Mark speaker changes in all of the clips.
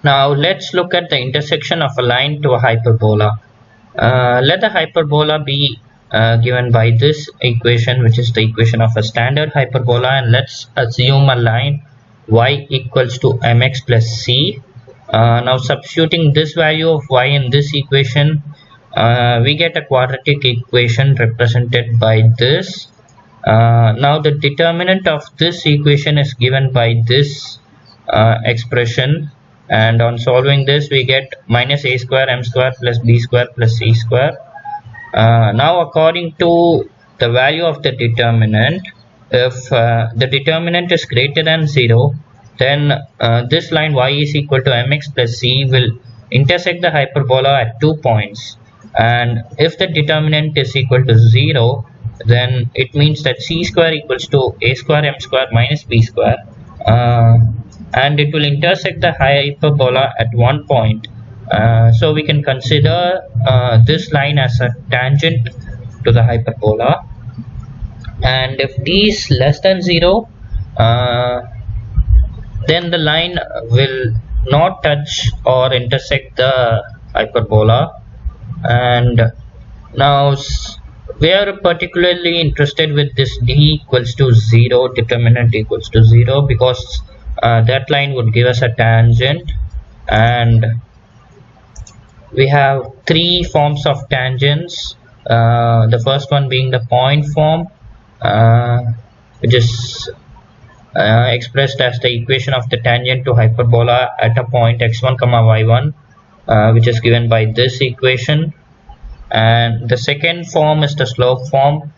Speaker 1: Now let's look at the intersection of a line to a hyperbola. Let the hyperbola be given by this equation, which is the equation of a standard hyperbola, and let's assume a line y equals to mx plus c. Now substituting this value of y in this equation, we get a quadratic equation represented by this. Now the determinant of this equation is given by this expression, and on solving this we get minus a square m square plus b square plus c square. Now according to the value of the determinant, if the determinant is greater than 0, then this line y is equal to mx plus c will intersect the hyperbola at 2 points, and if the determinant is equal to 0, then it means that c square equals to a square m square minus b square, and it will intersect the hyperbola at 1 point. So we can consider this line as a tangent to the hyperbola, and if d is less than 0, then the line will not touch or intersect the hyperbola. And now we are particularly interested with this d equals to 0, determinant equals to 0, because that line would give us a tangent, and we have three forms of tangents. The first one being the point form, which is expressed as the equation of the tangent to hyperbola at a point x1 comma y1, which is given by this equation. And the second form is the slope form,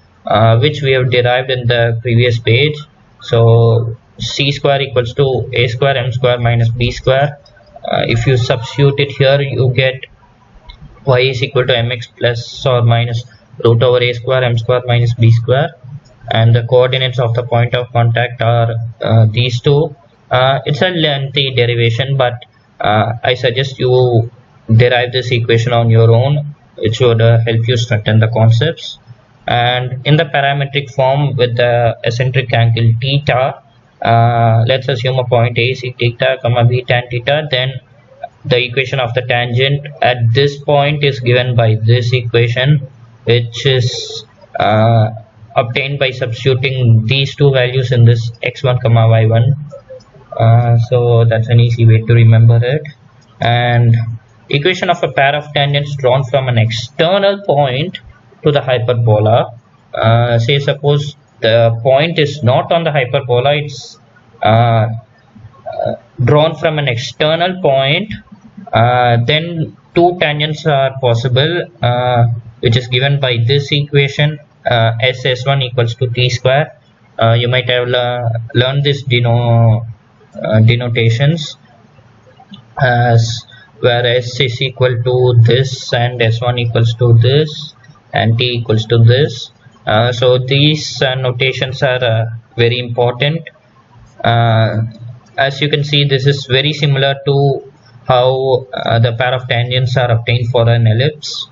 Speaker 1: which we have derived in the previous page. So c square equals to a square m square minus b square. If you substitute it here, you get y is equal to mx plus or minus root over a square m square minus b square, and the coordinates of the point of contact are these two. It's a lengthy derivation, but I suggest you derive this equation on your own. It should help you strengthen the concepts. And in the parametric form with the eccentric angle theta, let's assume a point a sec theta comma b tan theta, then the equation of the tangent at this point is given by this equation, which is obtained by substituting these two values in this x1 comma y1. So that's an easy way to remember it. And equation of a pair of tangents drawn from an external point to the hyperbola. Say suppose the point is not on the hyperbola, it's drawn from an external point, then two tangents are possible, which is given by this equation, s1 equals to t square. You might have learned this denotations, as where s is equal to this and s1 equals to this and t equals to this. So these notations are very important. As you can see, this is very similar to how the pair of tangents are obtained for an ellipse,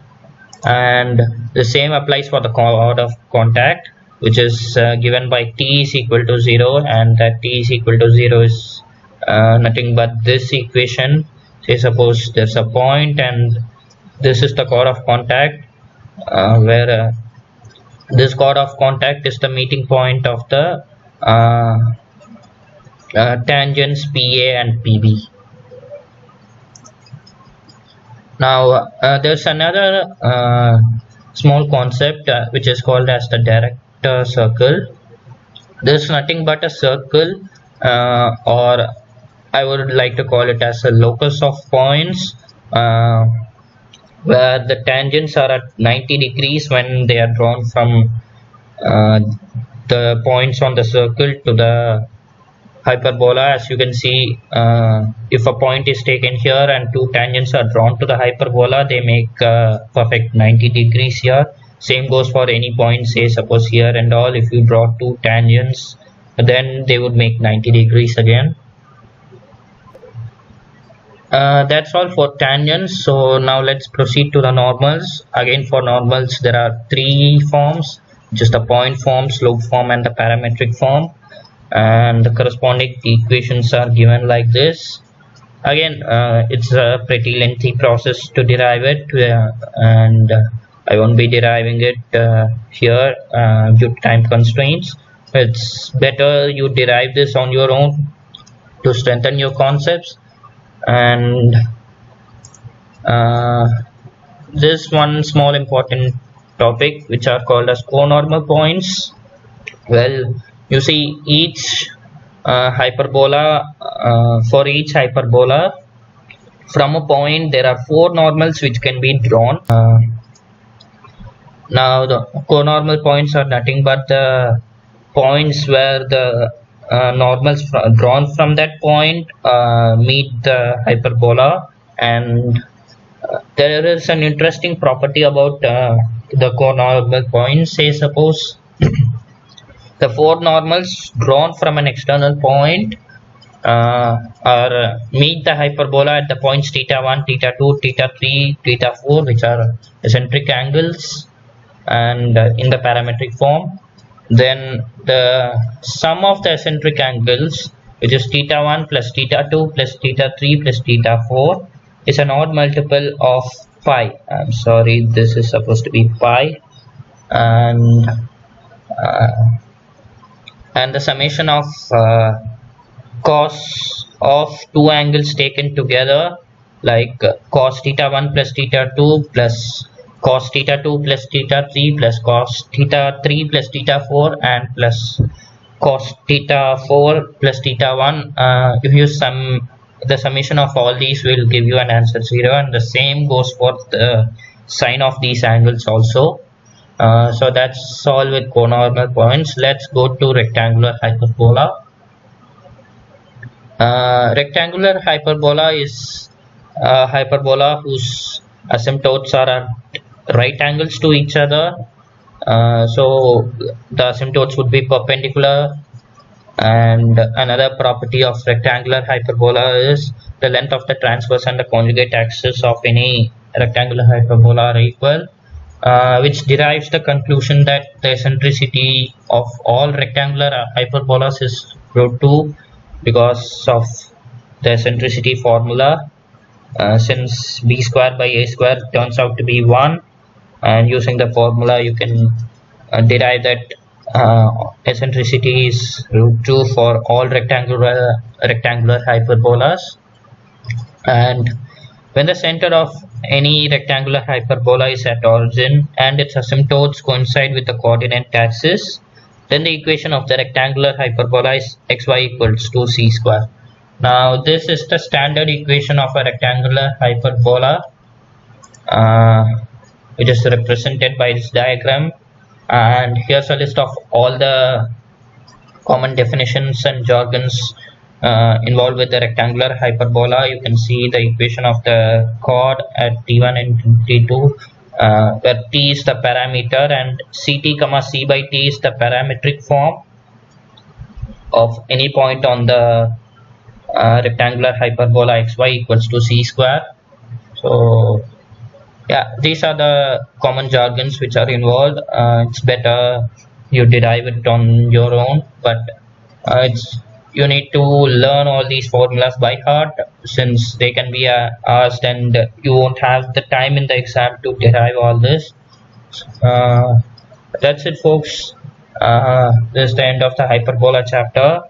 Speaker 1: and the same applies for the chord of contact, which is given by t is equal to 0, and that t is equal to 0 is nothing but this equation. Say suppose there's a point and this is the chord of contact, where this chord of contact is the meeting point of the tangents PA and PB. Now there's another small concept which is called as the direct circle. This is nothing but a circle, or I would like to call it as a locus of points, where the tangents are at 90 degrees when they are drawn from the points on the circle to the hyperbola. As you can see, if a point is taken here and two tangents are drawn to the hyperbola, they make perfect 90 degrees here. Same goes for any point, say suppose here and all. If you draw two tangents, then they would make 90 degrees again. That's all for tangents. So now let's proceed to the normals. Again, for normals there are three forms, just the point form, slope form, and the parametric form, and the corresponding equations are given like this. Again, it's a pretty lengthy process to derive it, and I won't be deriving it here due to time constraints. It's better you derive this on your own to strengthen your concepts. And this one small important topic, which are called as conormal points. Well, you see, each hyperbola, for each hyperbola, from a point there are four normals which can be drawn. Now the conormal points are nothing but the points where the normals drawn from that point meet the hyperbola. And there is an interesting property about the conormal points. Say suppose the four normals drawn from an external point meet the hyperbola at the points theta 1, theta 2, theta 3, theta 4, which are eccentric angles, and in the parametric form. Then the sum of the eccentric angles, which is theta 1 plus theta 2 plus theta 3 plus theta 4, is an odd multiple of pi. I'm sorry, this is supposed to be pi. And the summation of cos of two angles taken together, like cos theta 1 plus theta 2 plus cos theta 2 plus theta 3 plus cos theta 3 plus theta 4 and plus cos theta 4 plus theta 1, if you sum the summation of all these will give you an answer 0, and the same goes for the sine of these angles also. So that's all with conormal points. Let's go to rectangular hyperbola. Rectangular hyperbola is a hyperbola whose asymptotes are at right angles to each other. So the asymptotes would be perpendicular. And another property of rectangular hyperbola is the length of the transverse and the conjugate axis of any rectangular hyperbola are equal, which derives the conclusion that the eccentricity of all rectangular hyperbolas is √2 because of the eccentricity formula, since b square by a square turns out to be 1, and using the formula you can derive that eccentricity is √2 for all rectangular hyperbolas. And when the center of any rectangular hyperbola is at origin and its asymptotes coincide with the coordinate axis, then the equation of the rectangular hyperbola is xy equals to c square. Now this is the standard equation of a rectangular hyperbola, which is represented by this diagram. And here's a list of all the common definitions and jargons involved with the rectangular hyperbola. You can see the equation of the chord at t1 and t2, where t is the parameter and ct comma c by t is the parametric form of any point on the rectangular hyperbola xy equals to c square. So yeah, these are the common jargons which are involved. It's better you derive it on your own, but you need to learn all these formulas by heart, since they can be asked and you won't have the time in the exam to derive all this. That's it, folks. This is the end of the hyperbola chapter.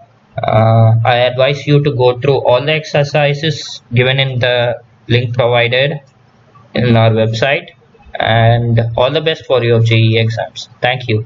Speaker 1: I advise you to go through all the exercises given in the link provided in our website, and all the best for your JEE exams. Thank you.